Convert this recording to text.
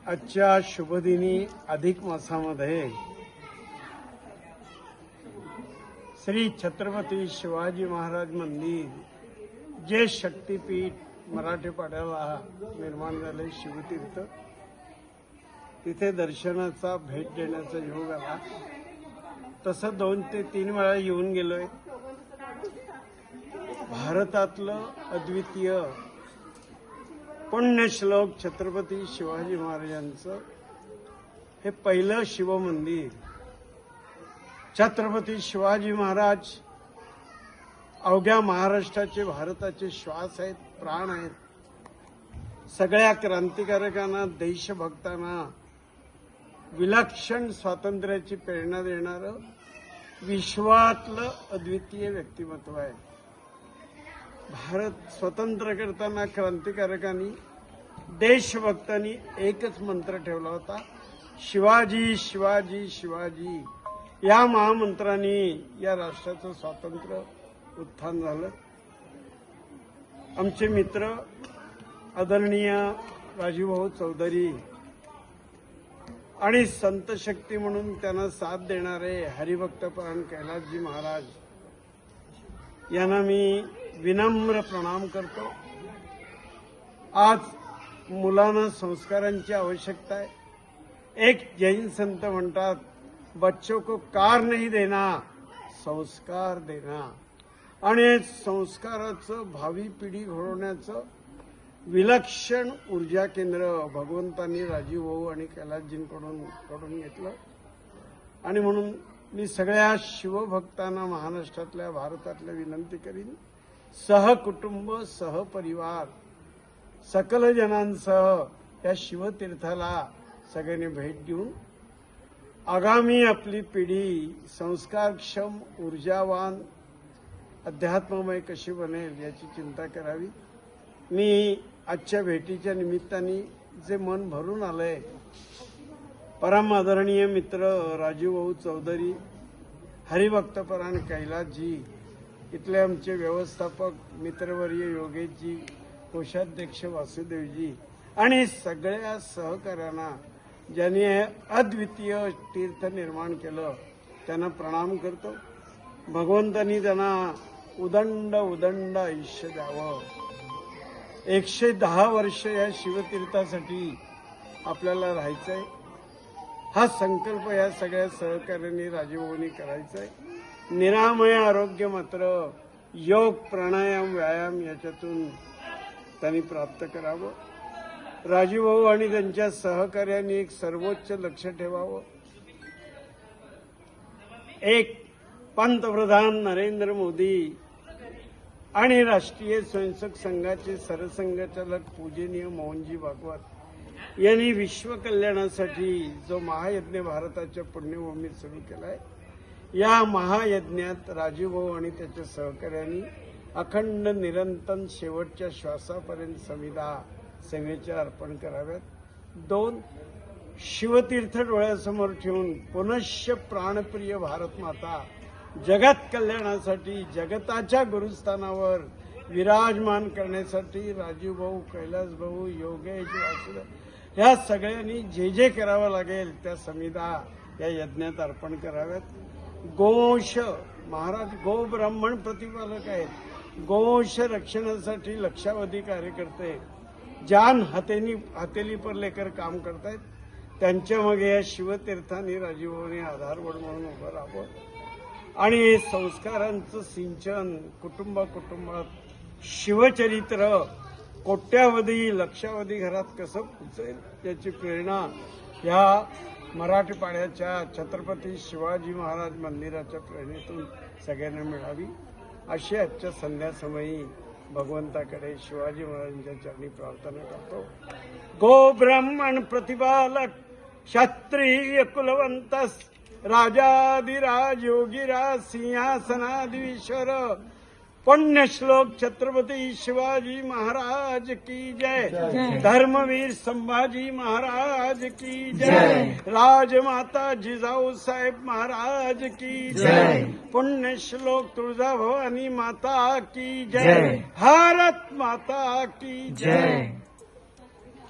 आजच्या शुभदिनी अधिक मासामध्ये श्री छत्रपती शिवाजी महाराज मंदिर जे शक्तीपीठ मराठीपाड्याला निर्माण झाले शिवतीर्थ, तिथे दर्शनाचा भेट देण्याचा योग आला. तसं 2 ते 3 वेळा येऊन गेलोय. भारतातलं अद्वितीय पुण्यश्लोक छत्रपती शिवाजी महाराजांचं हे पहिलं शिवमंदिर. छत्रपती शिवाजी महाराज अवघ्या महाराष्ट्राचे, भारताचे श्वास आहेत, प्राण आहेत. सगळ्या क्रांतिकारकांना, देशभक्तांना विलक्षण स्वातंत्र्याची प्रेरणा देणारं विश्वातलं अद्वितीय व्यक्तिमत्व आहे. भारत स्वतंत्र करताना क्रांतिकारकांनी, देशभक्तांनी एकच मंत्र ठेवला होता, शिवाजी शिवाजी शिवाजी. या महामंत्राने या राष्ट्राचं स्वातंत्र्य उत्थान झालं. आमचे मित्र आदरणीय राजूभाऊ चौधरी आणि संत शक्ती म्हणून त्यांना साथ देणारे हरिभक्तपरायण कैलासजी महाराज यांना मी विनम्र प्रणाम करतो. आज मुलांना संस्कारांची आवश्यकता आहे. एक जैन संत म्हणतात, बच्चों को कार नहीं देना, संस्कार देना. आणि संस्काराचं भावी पिढी घडवण्याचं विलक्षण ऊर्जा केंद्र भगवंतांनी राजीवभाऊ आणि कैलासजींकडून घेतलं. आणि म्हणून मी सगळ्या शिवभक्तांना महाराष्ट्रातल्या, भारतातल्या विनंती करीन, सहकुटुंब, सहपरिवार, सकल जनांसह या शिवतीर्थाला सगळ्यांनी भेट देऊन आगामी आपली पिढी संस्कारक्षम, ऊर्जावान, अध्यात्ममय कशी बनेल याची चिंता करावी. मी आजच्या भेटीच्या निमित्ताने जे मन भरून आलंय, परम आदरणीय मित्र राजूभाऊ चौधरी, हरिभक्तपरायण कैलासजी, इथले आमचे व्यवस्थापक मित्रवर्य योगेशजी, कोषाध्यक्ष वासुदेवजी आणि सगळ्या सहकाऱ्यांना ज्यांनी अद्वितीय तीर्थ निर्माण केलं त्यांना प्रणाम करतो. भगवंतांनी त्यांना उदंड उदंड आयुष्य द्यावं. 110 वर्ष या शिवतीर्थासाठी आपल्याला राहायचंय. हा संकल्प या सगळ्या सहकार्यांनी, राजूभाऊंनी करायचा आहे. निरामय आरोग्य मात्र योग, प्राणायाम, व्यायाम याच्यातून त्यांनी प्राप्त करावं. राजूभाऊ आणि त्यांच्या सहकार्यांनी एक सर्वोच्च लक्ष ठेवावं. एक पंतप्रधान नरेंद्र मोदी आणि राष्ट्रीय स्वयंसेवक संघाचे सरसंघचालक पूजनीय मोहनजी भागवत यांनी विश्व कल्याणासाठी जो महायज्ञ भारताच्या पुण्यभूमीत सुरू केलाय, या महायज्ञात राजूभाऊ आणि त्याच्या सहकार्यांनी अखंड निरंतर शेवटच्या श्वासापर्यंत सेवेचे अर्पण कराव्यात. 2 शिवतीर्थ डोळ्यासमोर ठेवून पुनश्च प्राणप्रिय भारत माता जगत कल्याणासाठी, जगताच्या गुरुस्थानावर विराजमान करण्यासाठी राजूभाऊ, कैलासभाऊ, योगेश, वासुदेव या सगळ्यांनी जे जे करावं लागेल त्या समिधा या यज्ञात अर्पण कराव्यात. गोवंश महाराज गो ब्राह्मण प्रतिपालक आहेत. गोवंश रक्षणासाठी लक्षावधी कार्यकर्ते जान हथेली पर लेकर काम करतायत. त्यांच्या मागे या शिवतीर्थांनी राजूभाऊंनी आधारवड म्हणून उभं राहावं. आणि संस्कारांचं सिंचन कुटुंबात शिवचरित्र कोट्यावधी, लक्षावधी घरात कसं पोचेल याची प्रेरणा या मराठीपाड्याच्या छत्रपती शिवाजी महाराज मंदिराच्या प्रेरणेतून सगळ्यांना मिळावी अशी आजच्या संध्यासमयी भगवंताकडे, शिवाजी महाराजांच्या चरणी प्रार्थना करतो. गो ब्राह्मण प्रतिपालक क्षत्रिय कुलवंतस राजाधिराज योगीराज सिंहासनाधीश्वर पुण्यश्लोक छत्रपती शिवाजी महाराज की जय. धर्मवीर संभाजी महाराज की जय. राजमाता जिजाऊ साहेब महाराज की जय. पुण्यश्लोक तुळजाभवानी माता की जय. भारत माता की जय.